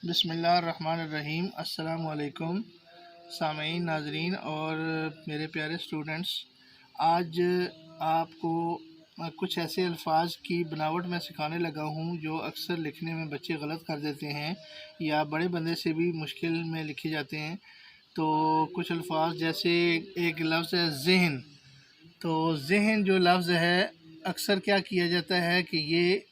बिस्मिल्लाहिर्रहमानिर्रहीम। अस्सलामु अलैकुम सामीन, नाजरीन और मेरे प्यारे स्टूडेंट्स। आज आपको कुछ ऐसे अल्फाज की बनावट में सिखाने लगा हूँ जो अक्सर लिखने में बच्चे गलत कर देते हैं या बड़े बंदे से भी मुश्किल में लिखे जाते हैं। तो कुछ अल्फाज जैसे एक लफ्ज़ है ज़हन। तो ज़हन जो लफ्ज़ है अक्सर क्या किया जाता है कि ये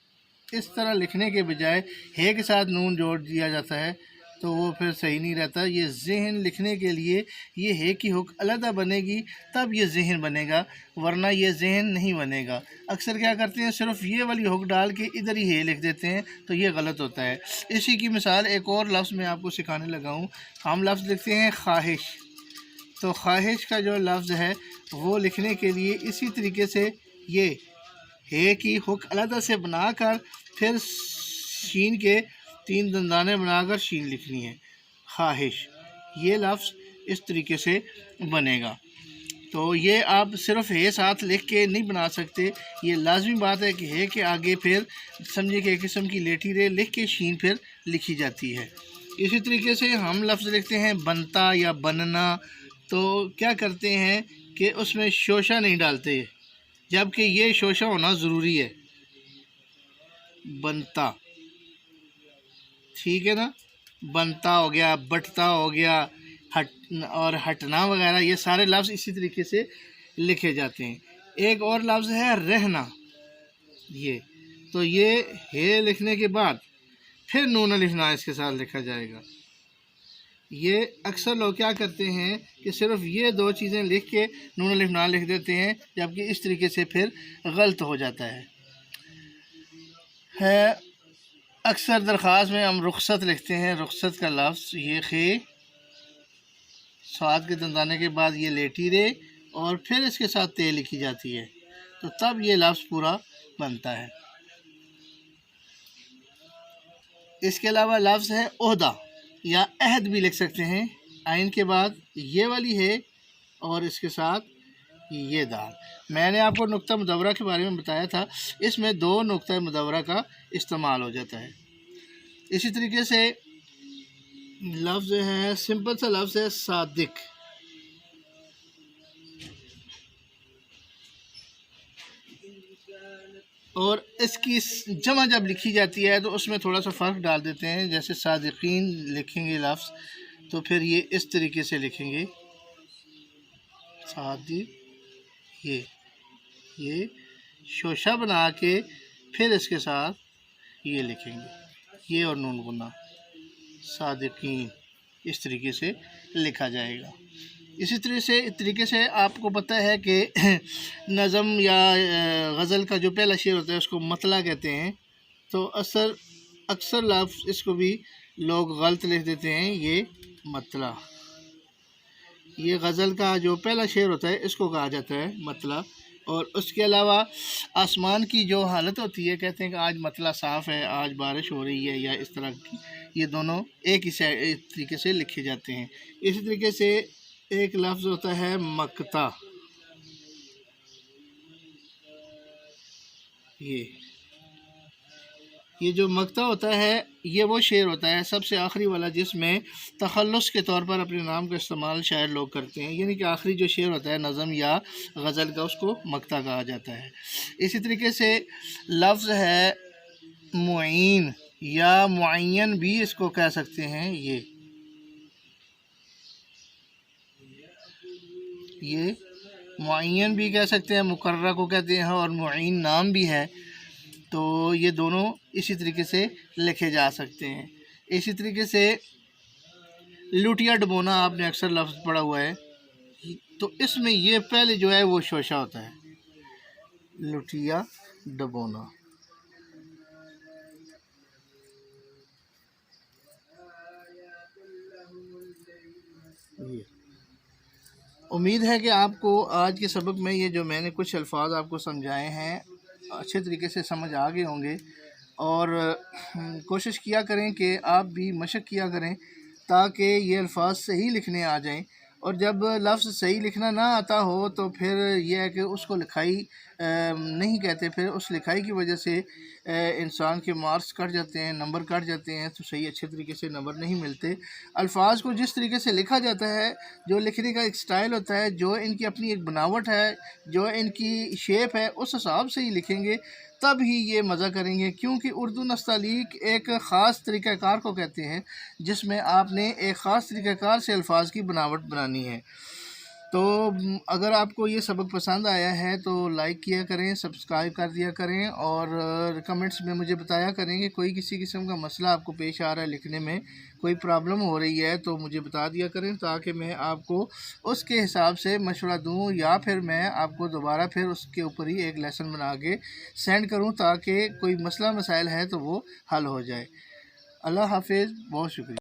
इस तरह लिखने के बजाय है के साथ नून जोड़ दिया जाता है, तो वो फिर सही नहीं रहता। ये ज़हन लिखने के लिए ये है की हुक अलग बनेगी तब ये ज़हन बनेगा, वरना ये ज़हन नहीं बनेगा। अक्सर क्या करते हैं सिर्फ ये वाली हुक डाल के इधर ही है लिख देते हैं, तो ये गलत होता है। इसी की मिसाल एक और लफ्ज़ मैं आपको सिखाने लगा हूँ। हम लफ्ज़ लिखते हैं ख्वाहिश। तो ख्वाहिश का जो लफ्ज़ है वो लिखने के लिए इसी तरीके से ये है की हुक अलग से बनाकर फिर शीन के 3 दंदाने बनाकर शीन लिखनी है। ख्वाहिश ये लफ्ज़ इस तरीके से बनेगा। तो ये आप सिर्फ है साथ लिख के नहीं बना सकते, ये लाजमी बात है कि है के आगे फिर समझिए कि एक किस्म की लेठी रे लिख के शीन फिर लिखी जाती है। इसी तरीके से हम लफ्ज़ लिखते हैं बनता या बनना। तो क्या करते हैं कि उसमें शोशा नहीं डालते, जबकि ये शोशा होना ज़रूरी है। बनता, ठीक है ना। बनता हो गया, बटता हो गया, हट और हटना वगैरह, ये सारे लफ्ज़ इसी तरीके से लिखे जाते हैं। एक और लफ्ज़ है रहना। ये तो ये है लिखने के बाद फिर नून लिखना इसके साथ लिखा जाएगा। ये अक्सर लोग क्या करते हैं कि सिर्फ ये 2 चीज़ें लिख के नून लिखना लिख देते हैं, जबकि इस तरीके से फिर गलत हो जाता है। अक्सर दरख्वास्त में हम रुखसत लिखते हैं। रुखसत का लफ्ज़ ये खे स्वाद के दंदाने के बाद ये लेटी रे और फिर इसके साथ ते लिखी जाती है, तो तब ये लफ्ज़ पूरा बनता है। इसके अलावा लफ्ज़ है ओहदा या अहद भी लिख सकते हैं। आइन के बाद ये वाली है और इसके साथ ये दाल। मैंने आपको नुक्ता मुदव्वरा के बारे में बताया था, इसमें 2 नुक्ता मुदव्वरा का इस्तेमाल हो जाता है। इसी तरीके से लफ्ज़ है, सिंपल सा लफ्ज़ है सादिक। और इसकी जमा जब लिखी जाती है तो उसमें थोड़ा सा फ़र्क डाल देते हैं। जैसे सादिकीन लिखेंगे लफ्ज़ तो फिर ये इस तरीके से लिखेंगे सादिक। ये शोशा बना के फिर इसके साथ ये लिखेंगे, ये और नून गुना सादिकीन, इस तरीके से लिखा जाएगा। इसी तरीके से आपको पता है कि नज़म या गज़ल का जो पहला शेर होता है उसको मतला कहते हैं। तो अक्सर लफ्ज़ इसको भी लोग गलत लिख देते हैं, ये मतला। ये गज़ल का जो पहला शेर होता है इसको कहा जाता है मतला। और उसके अलावा आसमान की जो हालत होती है, कहते हैं कि आज मतला साफ़ है, आज बारिश हो रही है, या इस तरह की, ये दोनों एक ही तरीके से लिखे जाते हैं। इसी तरीके से एक लफ्ज़ होता है मक्ता। ये जो मक्ता होता है ये वो शेर होता है सबसे आखिरी वाला जिसमें तखल्लुस के तौर पर अपने नाम का इस्तेमाल शायर लोग करते हैं, यानी कि आखिरी जो शेर होता है नज़म या गज़ल का, उसको मक्ता कहा जाता है। इसी तरीके से लफ्ज़ है मुईन या मुअय्यन भी इसको कह सकते हैं। ये मुअय्यन भी कह सकते हैं, मुकर्रर को कहते हैं, और मुईन नाम भी है। तो ये दोनों इसी तरीके से लिखे जा सकते हैं। इसी तरीके से लुटिया डबोना आपने अक्सर लफ्ज़ पढ़ा हुआ है, तो इसमें ये पहले जो है वो शोशा होता है, लुटिया डबोना। उम्मीद है कि आपको आज के सबक में ये जो मैंने कुछ अल्फाज आपको समझाए हैं अच्छे तरीके से समझ आ गए होंगे। और कोशिश किया करें कि आप भी मशक किया करें ताकि ये अल्फाज सही लिखने आ जाएं और जब लफ्ज़ सही लिखना ना आता हो तो फिर यह है कि उसको लिखाई नहीं कहते, फिर उस लिखाई की वजह से इंसान के मार्क्स कट जाते हैं, नंबर कट जाते हैं, तो सही अच्छे तरीके से नंबर नहीं मिलते। अल्फाज को जिस तरीके से लिखा जाता है, जो लिखने का एक स्टाइल होता है, जो इनकी अपनी एक बनावट है, जो इनकी शेप है, उस हिसाब से ही लिखेंगे तब ही ये मज़ा करेंगे। क्योंकि उर्दू नस्तालीक एक ख़ास तरीक़ाकार को कहते हैं, जिसमें आपने एक ख़ास तरीक़ाकार से अल्फाज की बनावट बनानी है। तो अगर आपको ये सबक पसंद आया है तो लाइक किया करें, सब्सक्राइब कर दिया करें और कमेंट्स में मुझे बताया करें कि कोई किसी किस्म का मसला आपको पेश आ रहा है, लिखने में कोई प्रॉब्लम हो रही है तो मुझे बता दिया करें, ताकि मैं आपको उसके हिसाब से मशवरा दूँ या फिर मैं आपको दोबारा फिर उसके ऊपर ही एक लेसन बना के सेंड करूँ, ताकि कोई मसला मसाइल है तो वो हल हो जाए। अल्लाह हाफिज़, बहुत शुक्रिया।